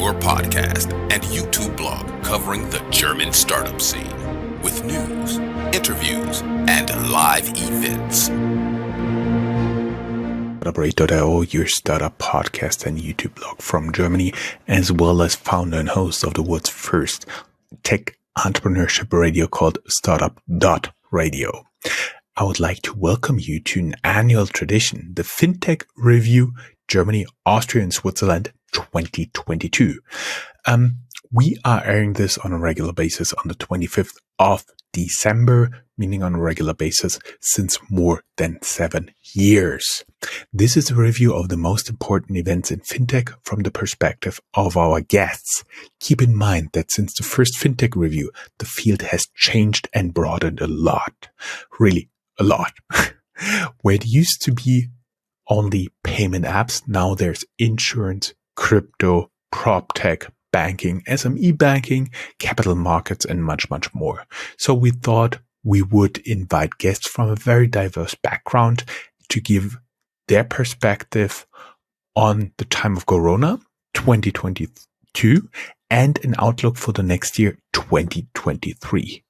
your podcast and YouTube blog covering the German startup scene with news, interviews, and live events. Startuprad.io, your startup podcast and YouTube blog from Germany, as well as founder and host of the world's first tech entrepreneurship radio called Startup.radio. I would like to welcome you to an annual tradition, the Fintech Review Germany, Austria, and Switzerland 2022. We are airing this on a regular basis on the 25th of December, meaning on a regular basis since more than 7 years. This is a review of the most important events in fintech from the perspective of our guests. Keep in mind that since the first fintech review, the field has changed and broadened a lot. Really, a lot. Where it used to be only payment apps, now there's insurance, crypto, prop tech, banking, SME banking, capital markets, and much, much more. So we thought we would invite guests from a very diverse background to give their perspective on the time of Corona 2022 and an outlook for the next year 2023.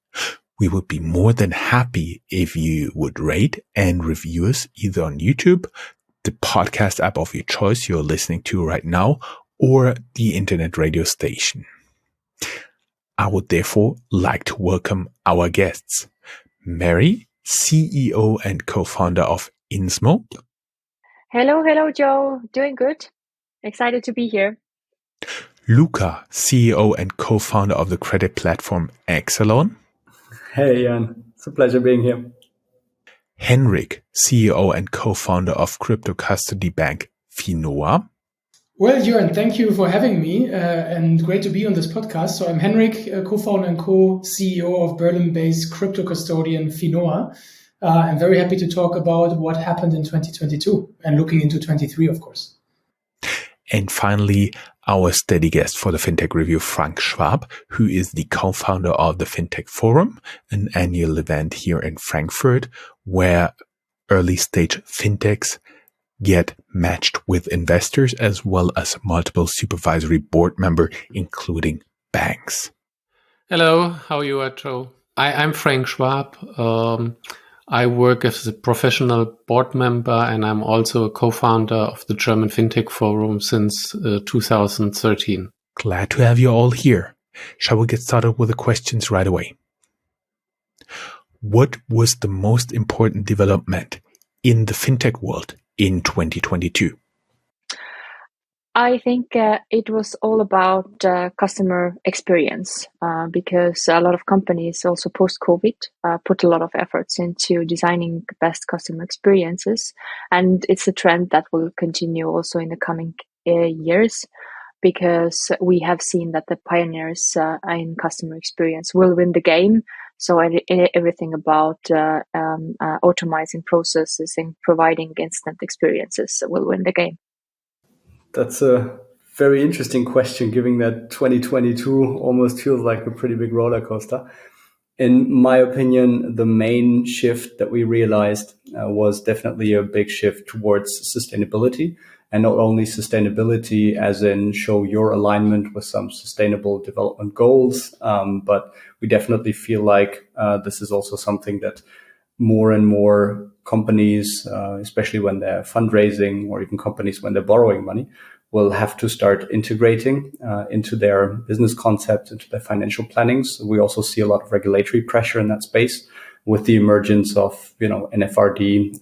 We would be more than happy if you would rate and review us either on YouTube, the podcast app of your choice you're listening to right now, or the internet radio station. I would therefore like to welcome our guests. Mary, CEO and co-founder of Insmo. Hello, Joe. Doing good. Excited to be here. Luca, CEO and co-founder of the credit platform Exelon. Hey, Jan. It's a pleasure being here. Henrik, CEO and co-founder of crypto custody bank Finoa. Well, Jörn, thank you for having me and great to be on this podcast. So I'm Henrik, co-founder and co-CEO of Berlin-based crypto custodian Finoa. I'm very happy to talk about what happened in 2022 and looking into 23, of course. And finally, our steady guest for the Fintech Review, Frank Schwab, who is the co-founder of the Fintech Forum, an annual event here in Frankfurt, where early stage fintechs get matched with investors as well as multiple supervisory board members, including banks. Hello, how are you, Joe? I'm Frank Schwab. I work as a professional board member, and I'm also a co-founder of the German Fintech Forum since 2013. Glad to have you all here. Shall we get started with the questions right away? What was the most important development in the fintech world in 2022? I think it was all about customer experience because a lot of companies also post-COVID put a lot of efforts into designing best customer experiences. And it's a trend that will continue also in the coming years because we have seen that the pioneers in customer experience will win the game. So everything about automizing processes and providing instant experiences will win the game. That's a very interesting question, given that 2022 almost feels like a pretty big roller coaster. In my opinion, the main shift that we realized was definitely a big shift towards sustainability, and not only sustainability as in show your alignment with some sustainable development goals, but we definitely feel like this is also something that more and more companies, especially when they're fundraising or even companies when they're borrowing money, will have to start integrating into their business concept, into their financial plannings. We also see a lot of regulatory pressure in that space with the emergence of, NFRD,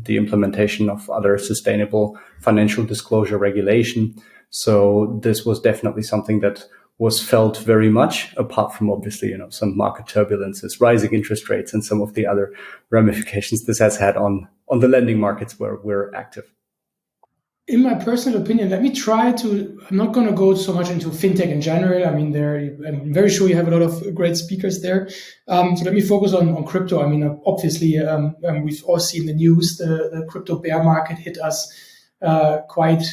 the implementation of other sustainable financial disclosure regulation. So this was definitely something that was felt very much, apart from obviously, some market turbulences, rising interest rates, and some of the other ramifications this has had on the lending markets where we're active. In my personal opinion, I'm not going to go so much into fintech in general. I mean, I'm very sure you have a lot of great speakers there. So let me focus on crypto. I mean, obviously, we've all seen the news. The crypto bear market hit us quite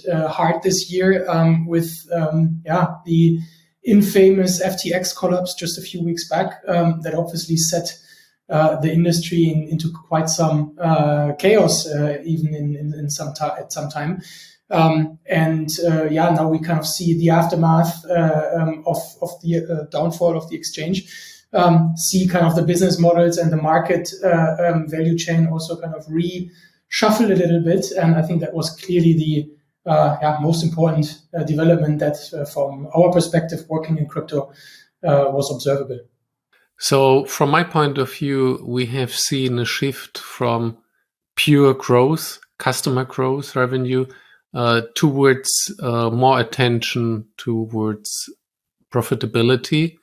hard this year with the infamous FTX collapse just a few weeks back. That obviously set the industry into quite some chaos, even at some time. Now we kind of see the aftermath of the downfall of the exchange. See kind of the business models and the market value chain also kind of reshuffle a little bit, and I think that was clearly the most important development that, from our perspective, working in crypto, was observable. So, from my point of view, we have seen a shift from pure growth, customer growth, revenue, towards more attention towards profitability.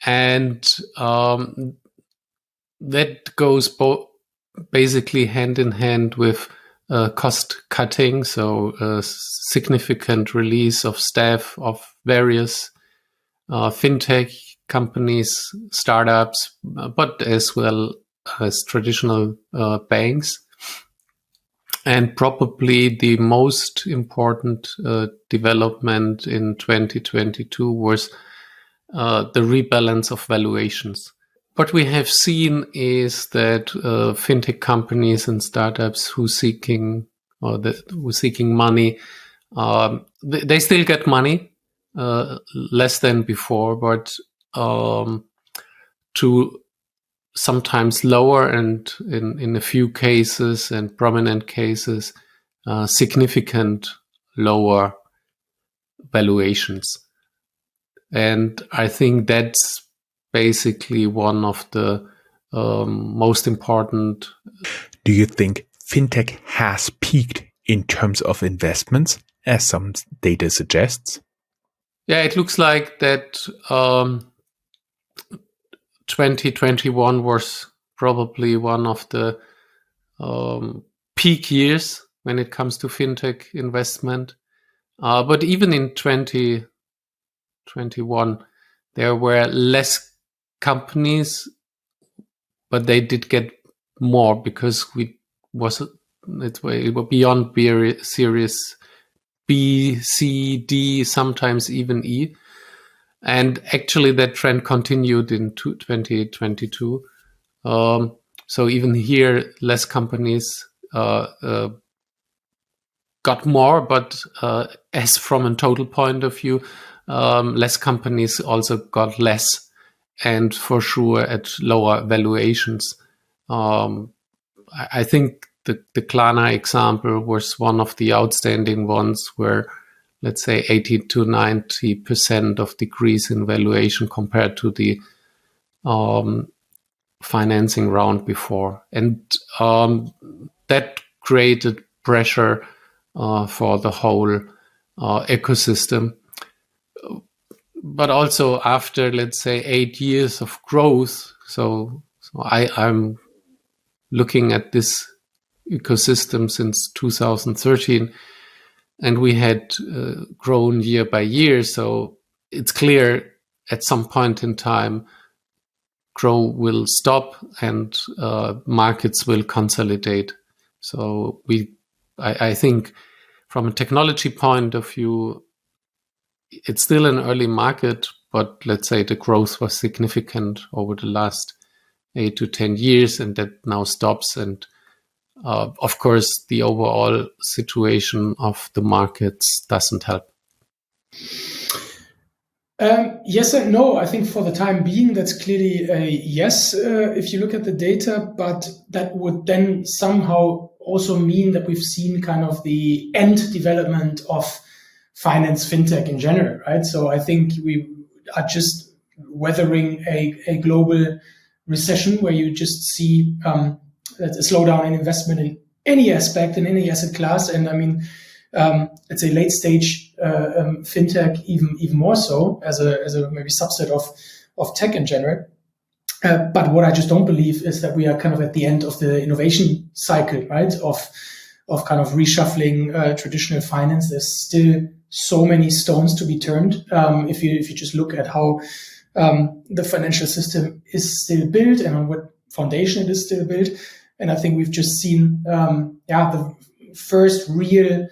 And that goes basically hand in hand with cost cutting, so a significant release of staff of various fintech companies, startups, but as well as traditional banks. And probably the most important development in 2022 was the rebalance of valuations. What we have seen is that fintech companies and startups who seeking money, they still get money, less than before, but to sometimes lower and in a few cases and prominent cases, significant lower valuations. And I think that's basically one of the most important. Do you think fintech has peaked in terms of investments, as some data suggests? Yeah, it looks like that 2021 was probably one of the peak years when it comes to fintech investment. But even in 2021, there were less companies, but they did get more because it was beyond Series B, C, D, sometimes even E. And actually that trend continued in 2022. So even here, less companies got more, but as from a total point of view, less companies also got less, and for sure at lower valuations. I think the Klarna example was one of the outstanding ones where, let's say, 80 to 90% of decrease in valuation compared to the financing round before. And that created pressure for the whole ecosystem. But also after, let's say, 8 years of growth, so I'm looking at this ecosystem since 2013, and we had grown year by year. So it's clear at some point in time, growth will stop and markets will consolidate. So I think from a technology point of view, it's still an early market, but let's say the growth was significant over the last 8 to 10 years, and that now stops. And of course, the overall situation of the markets doesn't help. Yes and no. I think for the time being, that's clearly a yes, if you look at the data, but that would then somehow also mean that we've seen kind of the end development of finance fintech in general, right? So I think we are just weathering a global recession where you just see a slowdown in investment in any aspect, in any asset class. And I mean, let's say late stage fintech even more so as a maybe subset of tech in general. But what I just don't believe is that we are kind of at the end of the innovation cycle, right? Of kind of reshuffling traditional finance. There's still so many stones to be turned. If you just look at how the financial system is still built and on what foundation it is still built. And I think we've just seen the first real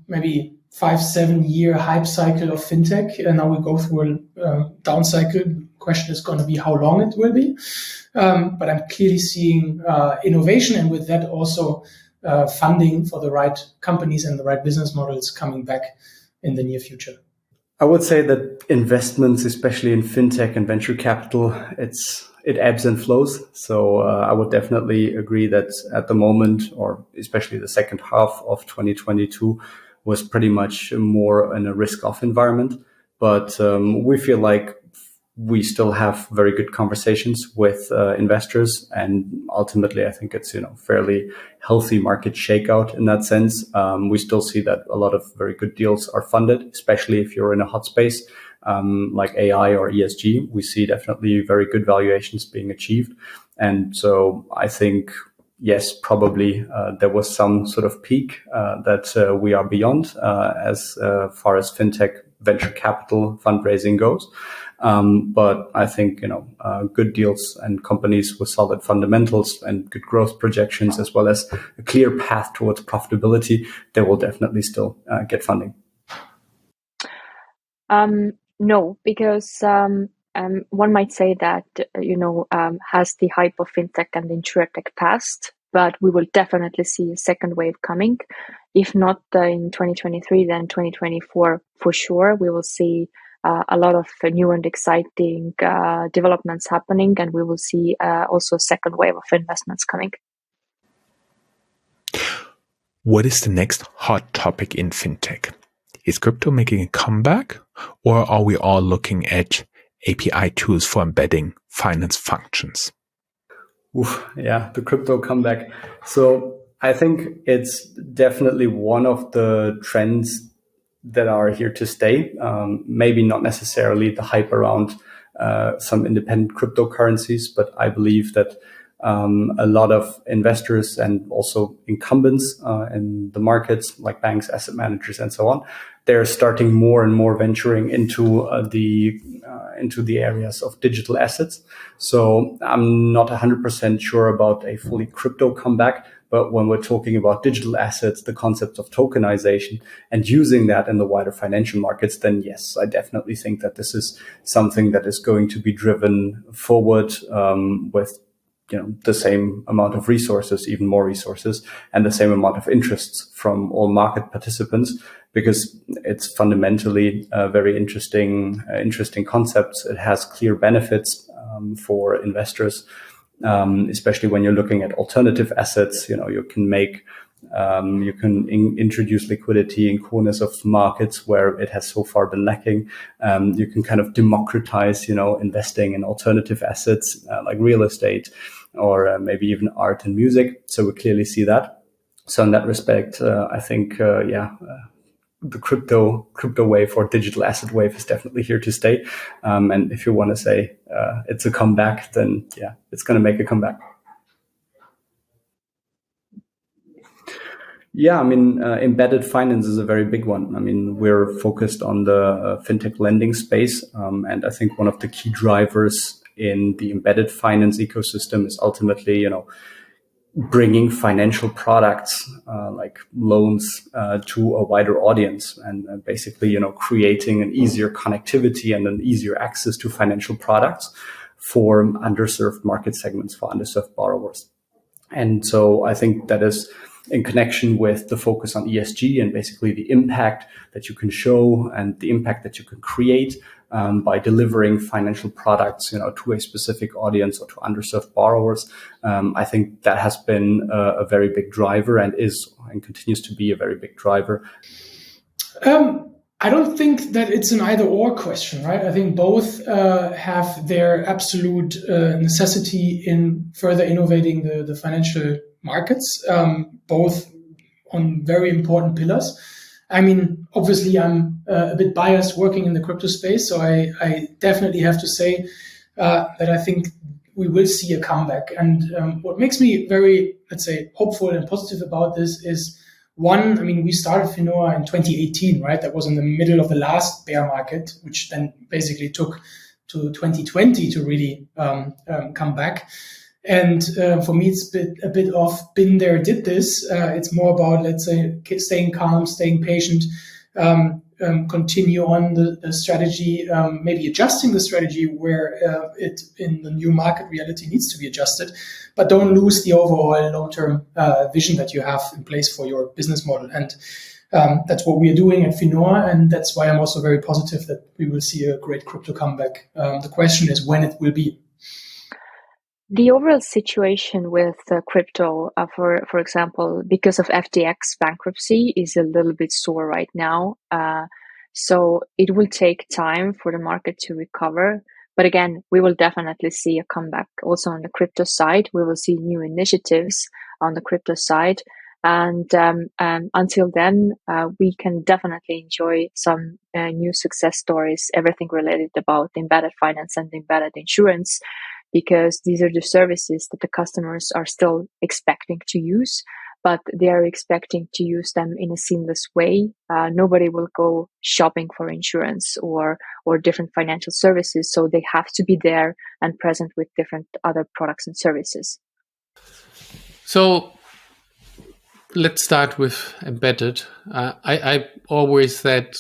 maybe 5-7 year hype cycle of fintech, and now we go through a down cycle. Question is going to be how long it will be, but I'm clearly seeing innovation, and with that also funding for the right companies and the right business models coming back in the near future? I would say that investments, especially in fintech and venture capital, it ebbs and flows. So I would definitely agree that at the moment, or especially the second half of 2022, was pretty much more in a risk-off environment. But we feel like we still have very good conversations with investors, and ultimately, I think it's fairly healthy market shakeout in that sense. We still see that a lot of very good deals are funded, especially if you're in a hot space like AI or ESG. We see definitely very good valuations being achieved, and so I think yes, probably there was some sort of peak that we are beyond as far as fintech venture capital fundraising goes. But I think, good deals and companies with solid fundamentals and good growth projections, as well as a clear path towards profitability, they will definitely still get funding. No, because one might say that, has the hype of fintech and insurtech passed, but we will definitely see a second wave coming. If not in 2023, then 2024 for sure. We will see a lot of new and exciting developments happening, and we will see also a second wave of investments coming. What is the next hot topic in fintech? Is crypto making a comeback, or are we all looking at API tools for embedding finance functions? Yeah, the crypto comeback. So I think it's definitely one of the trends that are here to stay. Maybe not necessarily the hype around some independent cryptocurrencies, but I believe that a lot of investors and also incumbents in the markets, like banks, asset managers, and so on, they're starting more and more venturing into the areas of digital assets. So I'm not 100% sure about a fully crypto comeback, but when we're talking about digital assets, the concept of tokenization and using that in the wider financial markets, then yes, I definitely think that this is something that is going to be driven forward with the same amount of resources, even more resources, and the same amount of interests from all market participants, because it's fundamentally a very interesting concept. It has clear benefits for investors, especially when you're looking at alternative assets. You can make you can introduce liquidity in corners of markets where it has so far been lacking. You can kind of democratize, investing in alternative assets like real estate or maybe even art and music. So we clearly see that. So in that respect, I think, the crypto wave or digital asset wave is definitely here to stay. And if you want to say it's a comeback, then yeah, it's going to make a comeback. Yeah, I mean, embedded finance is a very big one. I mean, we're focused on the fintech lending space. And I think one of the key drivers in the embedded finance ecosystem is ultimately, bringing financial products like loans to a wider audience, and basically, creating an easier connectivity and an easier access to financial products for underserved market segments, for underserved borrowers. And so I think that is in connection with the focus on ESG and basically the impact that you can show and the impact that you can create by delivering financial products, to a specific audience or to underserved borrowers. I think that has been a very big driver and is and continues to be a very big driver. I don't think that it's an either or question, right? I think both have their absolute necessity in further innovating the financial markets, both on very important pillars. I mean, obviously, I'm a bit biased working in the crypto space, so I definitely have to say that I think we will see a comeback. And what makes me very, let's say, hopeful and positive about this is, one, I mean, we started Finoa in 2018, right? That was in the middle of the last bear market, which then basically took to 2020 to really come back. And for me, it's a bit of been there, did this. It's more about, let's say, staying calm, staying patient, continue on the strategy, maybe adjusting the strategy where it in the new market reality needs to be adjusted, but don't lose the overall long-term vision that you have in place for your business model. And that's what we are doing at Finor, and that's why I'm also very positive that we will see a great crypto comeback. The question is when it will be. The overall situation with crypto, for example, because of FTX bankruptcy, is a little bit sore right now. So it will take time for the market to recover. But again, we will definitely see a comeback also on the crypto side. We will see new initiatives on the crypto side. And until then, we can definitely enjoy some new success stories, everything related about embedded finance and embedded insurance, because these are the services that the customers are still expecting to use, but they are expecting to use them in a seamless way. Nobody will go shopping for insurance or different financial services, so they have to be there and present with different other products and services. So let's start with embedded. I always said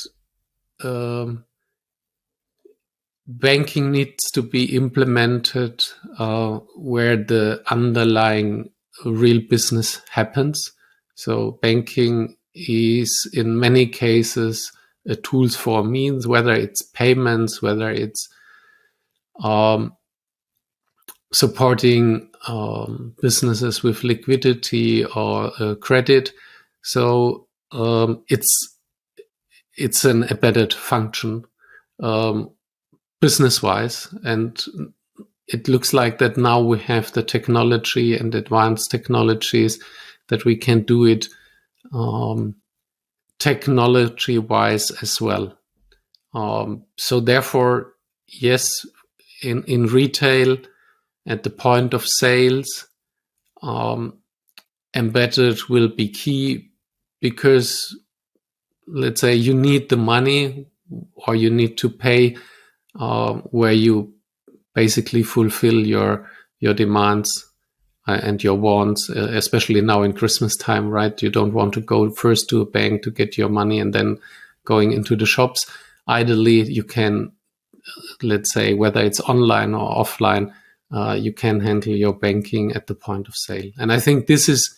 banking needs to be implemented where the underlying real business happens. So banking is in many cases a tools for means, whether it's payments, whether it's supporting businesses with liquidity or credit. So it's an embedded function. Business-wise, and it looks like that now we have the technology and advanced technologies that we can do it technology-wise as well. So therefore, yes, in retail, at the point of sales, embedded will be key because, let's say, you need the money or you need to pay where you basically fulfill your demands and your wants, especially now in Christmas time, right? You don't want to go first to a bank to get your money and then going into the shops. Ideally, you can, let's say, whether it's online or offline, you can handle your banking at the point of sale. And I think this is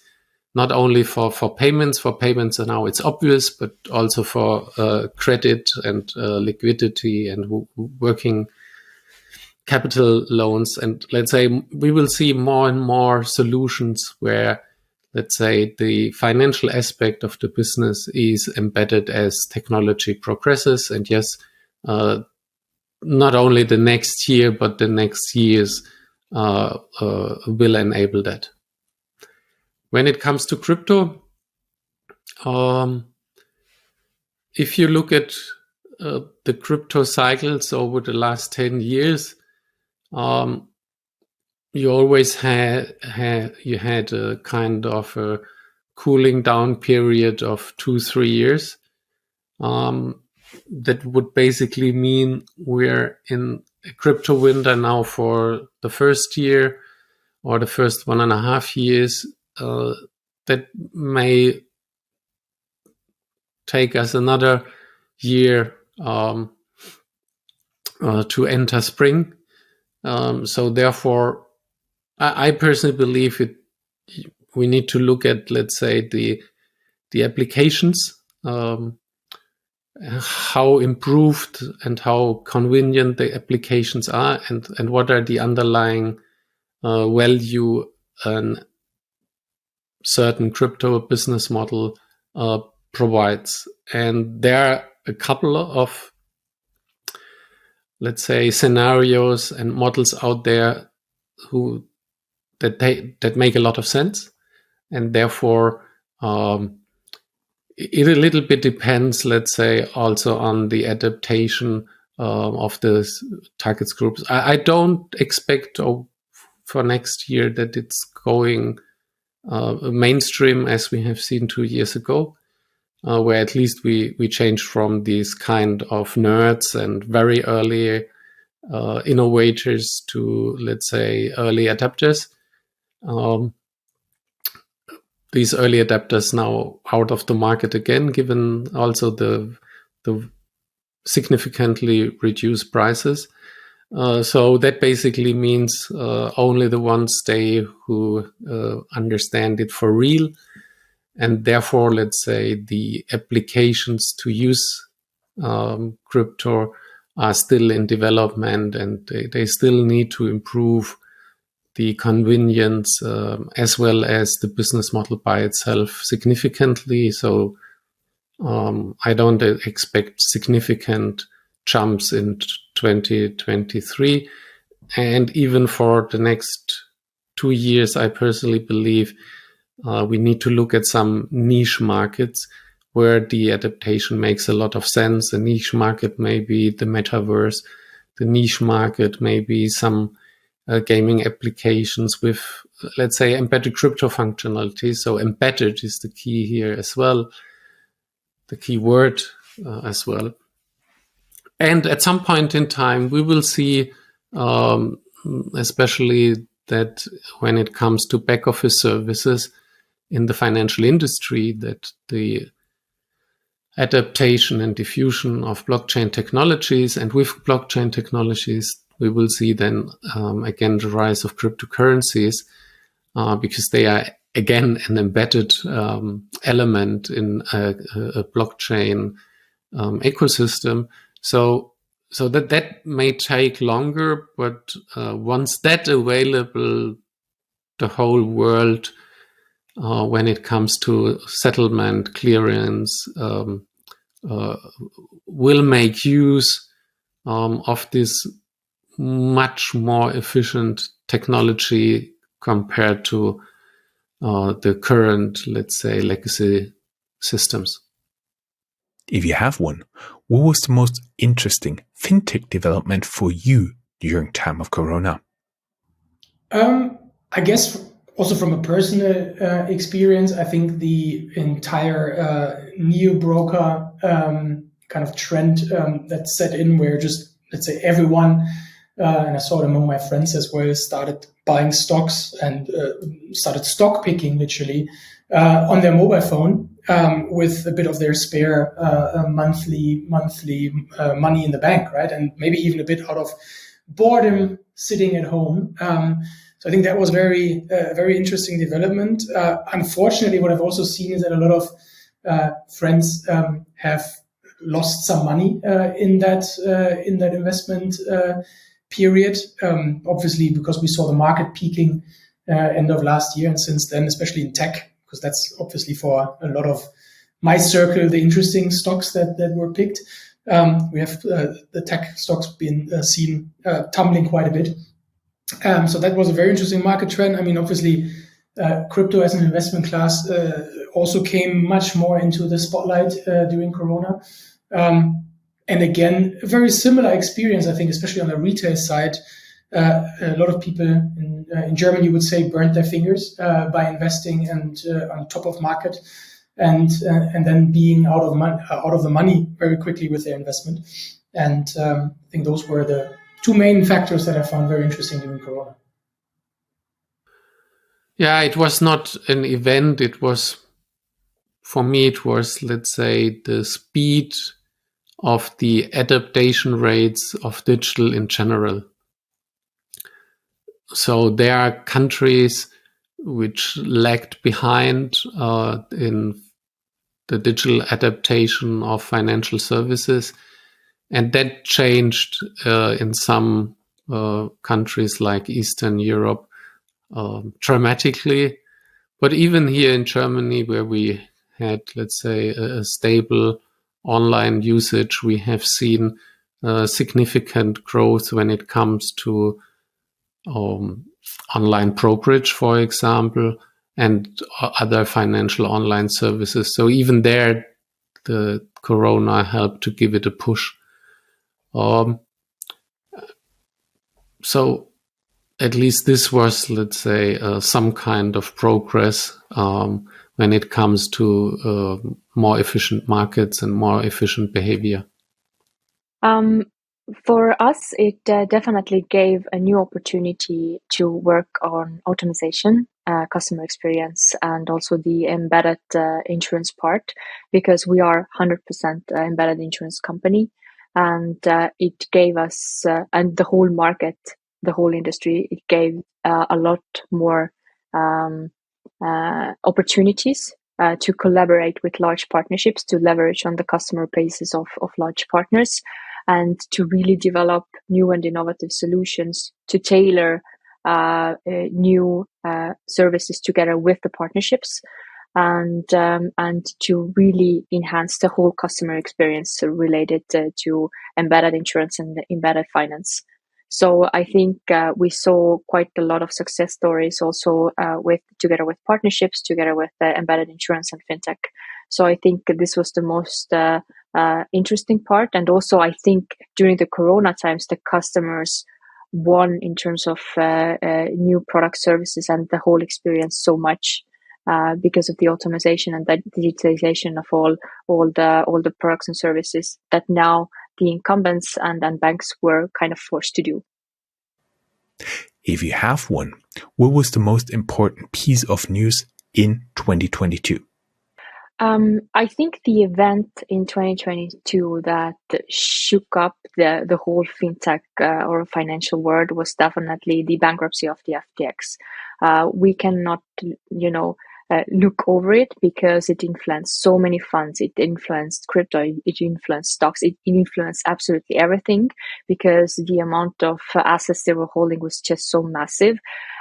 not only for payments. For payments now it's obvious, but also for credit and liquidity and working capital loans. And let's say we will see more and more solutions where, let's say, the financial aspect of the business is embedded as technology progresses. And yes, not only the next year, but the next years will enable that. When it comes to crypto, if you look at the crypto cycles over the last 10 years, you always had a kind of a cooling down period of 2-3 years. That would basically mean we're in a crypto winter now for the first year or the first 1.5 years. That may take us another year to enter spring. So therefore, I personally believe we need to look at, let's say, the applications, how improved and how convenient the applications are, and what are the underlying value an certain crypto business model provides. And there are a couple of, let's say, scenarios and models out there that make a lot of sense, and therefore it a little bit depends, let's say, also on the adaptation of the target groups. I don't expect for next year that it's going mainstream as we have seen 2 years ago, where at least we changed from these kind of nerds and very early innovators to, let's say, early adapters. These early adapters now out of the market again, given also the the significantly reduced prices. So that basically means only the ones stay who understand it for real. And therefore, let's say the applications to use crypto are still in development, and they still need to improve the convenience as well as the business model by itself significantly. So I don't expect significant jumps in 2023. And even for the next 2 years, I personally believe we need to look at some niche markets where the adaptation makes a lot of sense. A niche market may be the metaverse. The niche market may be some gaming applications with, let's say, embedded crypto functionality. So embedded is the key here as well, the key word as well. And at some point in time, we will see, especially that when it comes to back office services in the financial industry, that the adaptation and diffusion of blockchain technologies, and with blockchain technologies, we will see then again the rise of cryptocurrencies because they are again an embedded element in a blockchain ecosystem. So that may take longer, but once that's available, the whole world, when it comes to settlement, clearance, will make use of this much more efficient technology compared to the current, let's say, legacy systems. If you have one, what was the most interesting fintech development for you during time of Corona? I guess also from a personal experience, I think the entire neo-broker kind of trend that set in, where just, let's say, everyone, and I saw it among my friends as well, started buying stocks and started stock picking literally on their mobile phone with a bit of their spare monthly money in the bank, right? And maybe even a bit out of boredom sitting at home. So I think that was very interesting development. Unfortunately, what I've also seen is that a lot of friends have lost some money in that investment period. Obviously, because we saw the market peaking end of last year, and since then, especially in tech, because that's obviously for a lot of my circle the interesting stocks that were picked. We have the tech stocks been seen tumbling quite a bit. So that was a very interesting market trend. I mean, obviously, crypto as an investment class also came much more into the spotlight during Corona. And again, a very similar experience, I think, especially on the retail side. A lot of people in Germany would say burnt their fingers by investing and on top of market, and then being out of the money very quickly with their investment. And I think those were the two main factors that I found very interesting during Corona. Yeah, it was not an event. It was, for me, it was, let's say, the speed of the adaptation rates of digital in general. So there are countries which lagged behind in the digital adaptation of financial services. And that changed in some countries like Eastern Europe dramatically. But even here in Germany, where we had, let's say, a stable online usage, we have seen significant growth when it comes to online brokerage, for example, and other financial online services. So even there, the Corona helped to give it a push. So at least this was, let's say, some kind of progress when it comes to more efficient markets and more efficient behavior. For us, it definitely gave a new opportunity to work on automation, customer experience, and also the embedded insurance part, because we are 100% embedded insurance company, and it gave us and the whole market, the whole industry, it gave a lot more um, opportunities to collaborate with large partnerships, to leverage on the customer bases of large partners, and to really develop new and innovative solutions to tailor new services together with the partnerships, and to really enhance the whole customer experience related to embedded insurance and embedded finance. So I think we saw quite a lot of success stories also together with partnerships, together with embedded insurance and fintech. So I think this was the most interesting part. And also, I think during the Corona times, the customers won in terms of new product services and the whole experience so much because of the automation and the digitalization of all the products and services that now the incumbents and banks were kind of forced to do. If you have one, what was the most important piece of news in 2022? I think the event in 2022 that shook up the whole fintech or financial world was definitely the bankruptcy of the FTX. We cannot, look over it because it influenced so many funds. It influenced crypto. It influenced stocks. It influenced absolutely everything because the amount of assets they were holding was just so massive.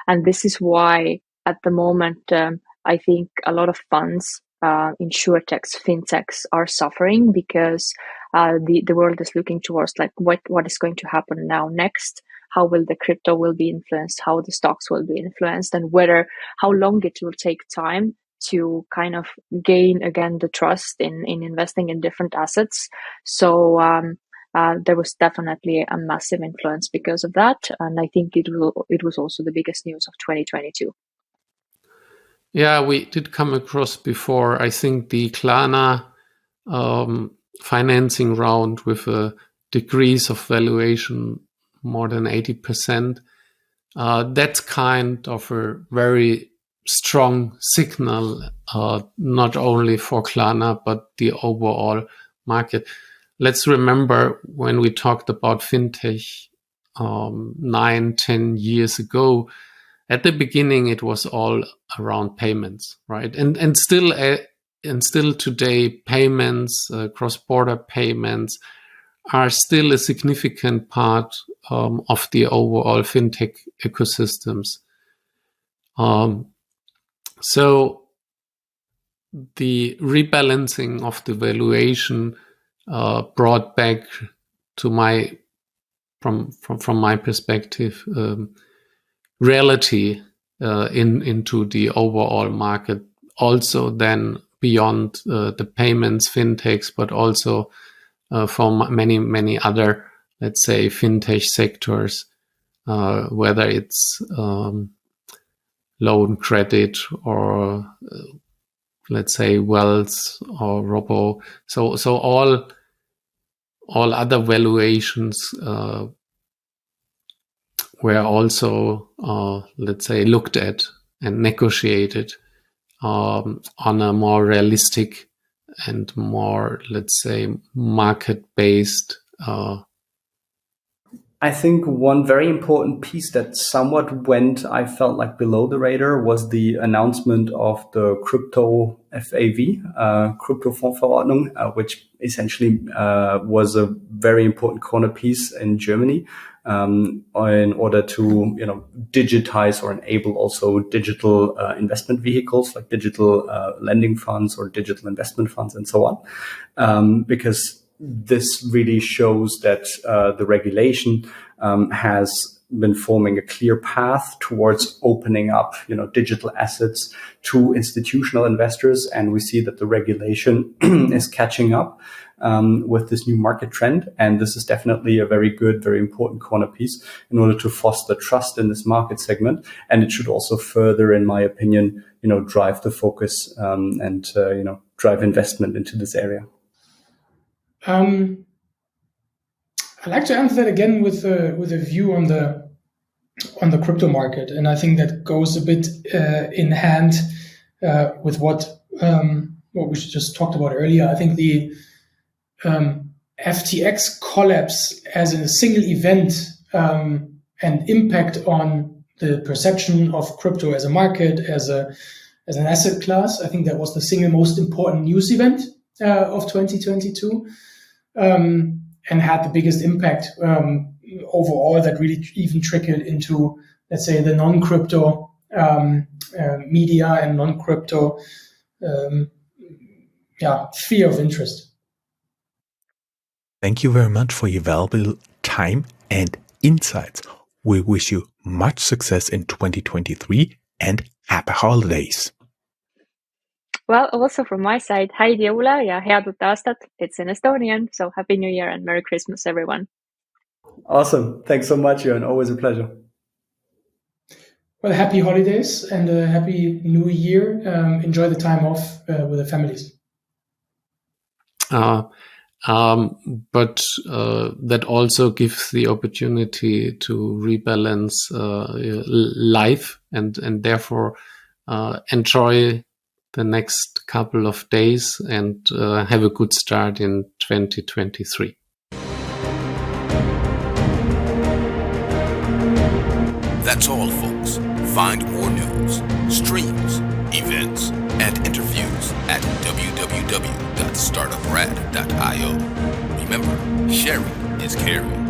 And this is why at the moment, I think a lot of funds, insurtechs, fintechs are suffering because the world is looking towards like what is going to happen now next. How will the crypto will be influenced? How the stocks will be influenced, and how long it will take time to kind of gain again the trust in investing in different assets. So there was definitely a massive influence because of that, and I think it was also the biggest news of 2022. Yeah, we did come across before, I think, the Klarna financing round with a decrease of valuation more than 80%. That's kind of a very strong signal, not only for Klarna, but the overall market. Let's remember when we talked about fintech 9-10 years ago, at the beginning, it was all around payments, right? And still today, payments, cross-border payments, are still a significant part of the overall fintech ecosystems. So the rebalancing of the valuation brought back to from my perspective, reality into the overall market, also then beyond the payments fintechs, but also for many other, let's say, fintech sectors, whether it's loan credit or let's say wealth or robo. So all other valuations were also, let's say, looked at and negotiated on a more realistic and more, let's say, market-based. I think one very important piece that somewhat went, I felt like, below the radar was the announcement of the crypto FAV, Kryptofondsverordnung, which essentially was a very important corner piece in Germany in order to digitize or enable also digital investment vehicles like digital lending funds or digital investment funds and so on, because this really shows that the regulation has been forming a clear path towards opening up, digital assets to institutional investors, and we see that the regulation is catching up with this new market trend. And this is definitely a very good, very important corner piece in order to foster trust in this market segment. And it should also further, in my opinion, drive the focus and drive investment into this area. I'd like to answer that again with a view on the crypto market, and I think that goes a bit in hand with what we just talked about earlier. I think the FTX collapse as a single event and impact on the perception of crypto as a market, as an asset class. I think that was the single most important news event of 2022, and had the biggest impact overall that really even trickled into, let's say, the non-crypto media and non-crypto sphere of interest. Thank you very much for your valuable time and insights. We wish you much success in 2023 and happy holidays. Well, also from my side, Heidi Oula ja head uut aastat. It's in Estonian, so Happy New Year and Merry Christmas, everyone. Awesome. Thanks so much, Jörn. Always a pleasure. Well, happy holidays and a happy new year. Enjoy the time off with the families. But that also gives the opportunity to rebalance life and therefore enjoy the next couple of days and have a good start in 2023. That's all, folks. Find more news, streams, events, and interviews at www.startuprad.io. Remember, sharing is caring.